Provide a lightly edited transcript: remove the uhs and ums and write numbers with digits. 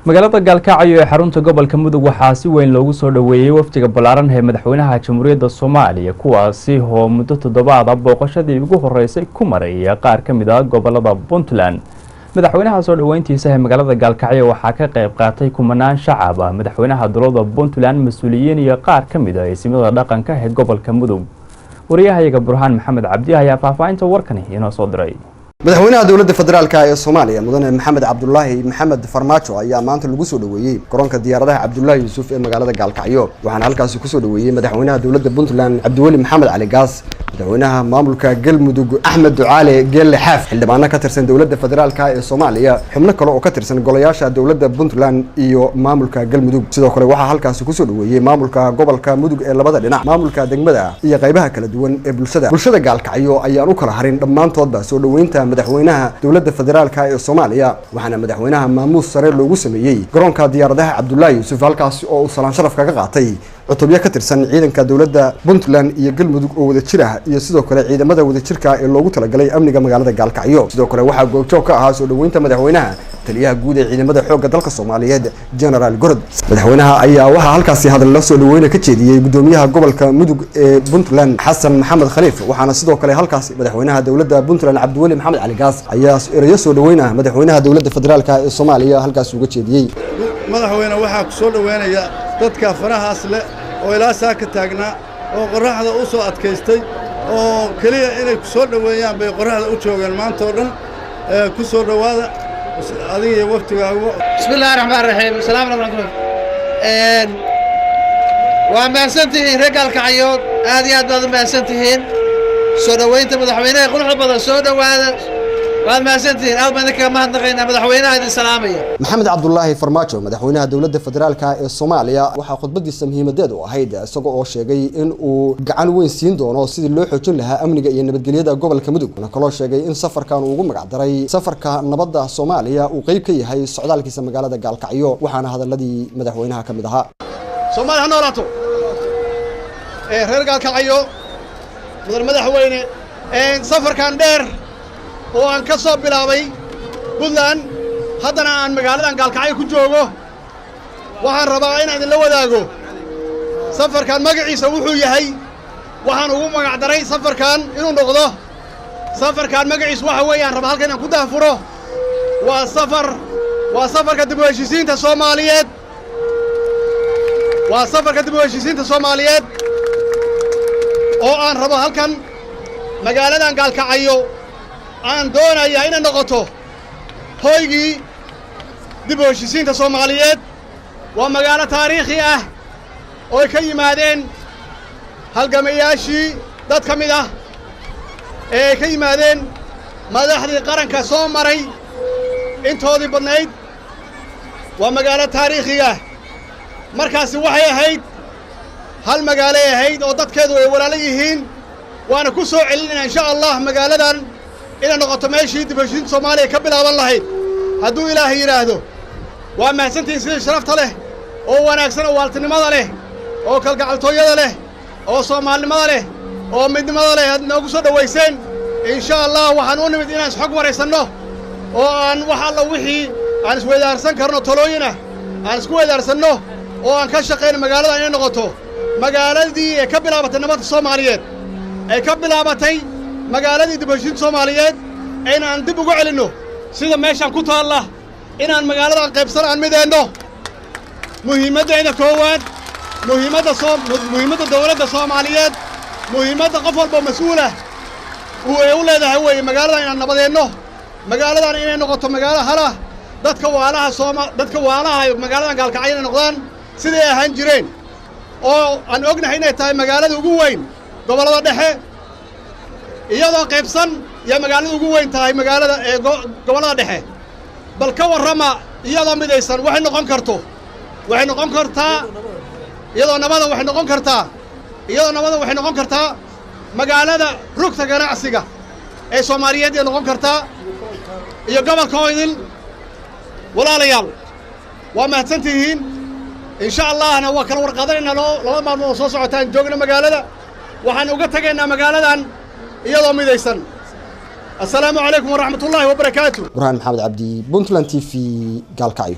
magaalada Gaalkacyo ee xarunta gobolka Mudug waxaa si weyn loogu soo dhaweeyay wafdiga balaaran ee madaxweynaha Jamhuuriyadda Soomaaliya kuwaasi oo muddo toddobaad ah booqashadii ugu horeysay ku maray qaar ka mid ah gobolada Puntland. madaxweynaha soo dhaweyntiisa ee magaalada Gaalkacyo waxaa ka qayb qaatay kumanaan shacab ah madaxweynaha dowladda Puntland mas'uuliyiin iyo qaar ka mid ah ismada dhaqanka ee gobolka Mudug. wariyahayaga Burhaan Maxamed Cabdi ayaa faahfaahinta warkan inoo soo diray. madaxweynaha dawladda federaalka ee Soomaaliya mudane Maxamed Cabdullaahi Maxamed Farmaajo ayaa maanta lagu soo dhaweeyay garoonka diyaaradaha Cabdullaahi Yuusuf ee magaalada Gaalkacyo waxaana halkaas ku soo dhaweeyay madaxweynaha dawladda Puntland Cabdiweli Maxamed Cali Gaas madaxweynaha maamulka Galmudug Axmed Ducaale Geelle Xaaf xildhibaano ka tirsan dawladda federaalka ee Soomaaliya xubno kale oo ka tirsan golayaasha dawladda Puntland iyo maamulka Galmudug sidoo kale waxaa halkaas ku soo dhaweeyay maamulka gobolka Mudug ee labada dhinac maamulka degmada iyo qaybaha kala duwan ee bulshada Gaalkacyo ayaan u kala harin dhamaantoodba soo dhaweynta madaxweynaha dawladda federaalka ee Soomaaliya waxaana madaxweynaha maamuus sare loogu sameeyay garoonka diyaaradaha Cabdullaahi Yuusuf halkaas oo uu salaan sharaf kaga qaatay cutubyo ka tirsan ciidanka dawladda Puntland iyo Galmudug oo wada jira iyo sidoo kale ciidamada wada jirka ee loogu talagalay amniga magaalada Gaalkacyo sidoo kale waxa goobjoog ka ahaa soo dhaweynta madaxweynaha taliyaha guud ee ciidamada xoogga dalka Soomaaliyeed General Gorod madaxweynaha ayaa waxa halkaas hadal la soo dhaweynay ka jeediyay gudoomiyaha gobolka Mudug ee Puntland Xasan Maxamed Khaliif waxaana sidoo kale halkaas madaxweynaha dawladda Puntland Cabdiweli Maxamed Cali Gaas ayaa erayo soo dhaweynaa madaxweynaha dawladda federaalka ee Soomaaliya halkaas uga jeediyay madaxweynaha waxa ku soo dhaweynaya dadka farahaas leh oo ilaa saaka taagna oo qoraxda u soo adkaystay oo kaliya inay ku soo dhaweeyaan bay qoraxda u joogan maanta oo dhan ku soo dhawaada adiga waqtigaagu bismillaahir rahmaanir rahiim salaam alaykum waa maasantihiin reer Gaalkacyo aad iyo aad baad u maasantihiin soo dhaweynta madaxweynaha quruxda badan soo dhawaada waad maasantihiin aad baan ka mahadnaqaynaa madaxweynaha idin salaamaya Maxamed Cabdullaahi Farmaajo madaxweynaha dawladda federaalka ee Soomaaliya waxa khudbadiisa muhiimadeed u ahayd isagoo oo sheegay in uu gacan weyn siin doono sidii loo xoojin lahaa amniga iyo nabadgelyada gobolka Mudug waxaana kaloo sheegay in safarkan uu ugu magac daray safarka nabadda Soomaaliya uu qayb ka yahay socdaalkiisa magaalada Gaalkacyo waxaana hadaladii madaxweynaha ka mid ahaa Soomaaliya noolaato reer Gaalkacyo madaxweyne safarkan dheer oo aan ka soo bilaabay Puntland haddana aan magaaladan Gaalkacyo ku joogo waxaan rabaa in aan la wadaago safarkan magaciisa wuxuu yahay waxaan ugu magac daray safarkan inuu noqdo safarkan magaciisa waxa weeyaan rabaa halkan aan ku daafuro waa safarka dib u heshiisiinta Soomaaliyeed waa safarka dib u heshiisiinta Soomaaliyeed oo aan rabo halkan magaaladan Gaalkacyo aan doonayaa inay noqoto hoygii dib u heshiisiinta Soomaaliyeed waa magaalo taariikhi ah oo ka yimaadeen halgamayaashii dad ka mid ah ee ka yimaadeen madaxdii qaranka soo maray intoodii badnayd waa magaalo taariikhi ah markaasi waxay ahayd hal magaalo ay ahayd oo dadkeedu ay walaalo yihiin waana ku soo celinayna insha Allah magaaladan inay noqoto meeshii dib u heshiisiinta Soomaaliya ka bilaaban lahayd hadduu Ilaahay yiraahdo waa mahadsantiin sida sharafta leh oo wanaagsan oo waaltinimada leh oo kalgacaltooyada leh oo Soomaalinimada leh oo midnimada leh aad noogu soo dhaweyseen insha Allah waxaan u nimid inaan xog wareysano oo aan wax alla wixii aan isweydaarsan karno talooyina aan isku weydaarsano oo aan ka shaqeyno magaalada inay noqoto magaaladii ee ka bilaabatay nabadda Soomaaliyeed ee ka bilaabatay magaaladii dib u heshiisiinta Soomaaliyeed inaan dib ugu celinno sida meeshan ku taala inaan magaaladan qaybsan aan mideyno muhiimadda koowaad muhiimadda dawladda Soomaaliyeed muhiimadda qof walba mas'uul ah uu u leedahay way magaaladan inaan nabadeyno magaaladan inay noqoto magaalo hala dadka waalaha magaaladan Gaalkacyo inay noqdaan sidii ahaan jireen oo aan ognahay inay tahay magaalada ugu weyn gobolada dhexe iyadoo qaybsan ya magaalada ugu weyn tahay magaalada ee gobolada dhexe bal ka warrama iyadoo midaysan waxay noqon kartaa iyadoo nabada waxay noqon kartaa magaalada rugta ganacsiga ee Soomaaliyeed ay noqon kartaa iyo gobolka Hoydil walaalayaal waa mahadsantihiin insha Allahna waa kala warqadanayna laba maalmood soo socotaan joogna magaalada waxaan uga tagaynaa magaaladan iyadoo midaysan السلام عليكم ورحمة الله وبركاته. برهان محمد عبدي، بنتلان TV، Gaalkacyo.